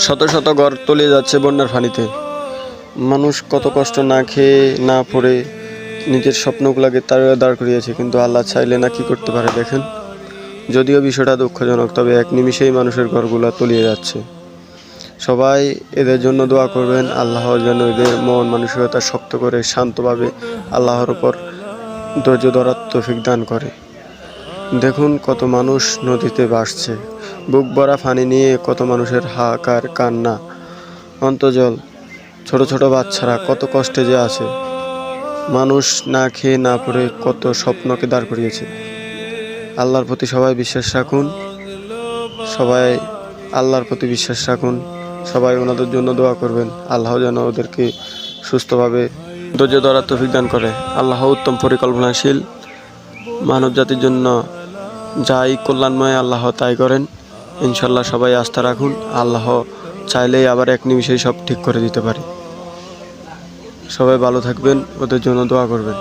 শত শত ঘর তলিয়ে যাচ্ছে বন্যার পানিতে। মানুষ কত কষ্ট না খেয়ে না পড়ে নিজের স্বপ্নগুলোকে দাঁড় করিয়েছে, কিন্তু আল্লাহ চাইলে না কি করতে পারে দেখেন। যদিও বিষয়টা দুঃখজনক, তবে এক নিমিষেই মানুষের ঘরগুলো তলিয়ে যাচ্ছে। সবাই এদের জন্য দোয়া করবেন, আল্লাহ যেন এদের মন মানসিকতা শক্ত করে শান্তভাবে আল্লাহর উপর ধৈর্য ধরার তৌফিক দান করে। দেখুন কত মানুষ নদীতে ভাসছে, বুক ভরা পানি নিয়ে কত মানুষের হাহাকার, কান্না, অন্তর্জল। ছোট ছোট বাচ্চারা কত কষ্টে যে আছে। মানুষ না খেয়ে না পড়ে কত স্বপ্নকে দাঁড় করিয়েছে। আল্লাহর প্রতি সবাই বিশ্বাস রাখুন, সবাই আল্লাহর প্রতি বিশ্বাস রাখুন, সবাই ওনাদের জন্য দোয়া করবেন। আল্লাহ যেন ওদেরকে সুস্থভাবে ধৈর্য ধরার তৌফিক দান করে। আল্লাহ উত্তম পরিকল্পনাশীল, মানব জাতির জন্য যাই কল্যাণময় আল্লাহ তাই করেন। ইনশাল্লাহ সবাই আস্থা রাখুন, আল্লাহ চাইলেই আবার এক নিমিষেই সব ঠিক করে দিতে পারে। সবাই ভালো থাকবেন, ওদের জন্য দোয়া করবেন।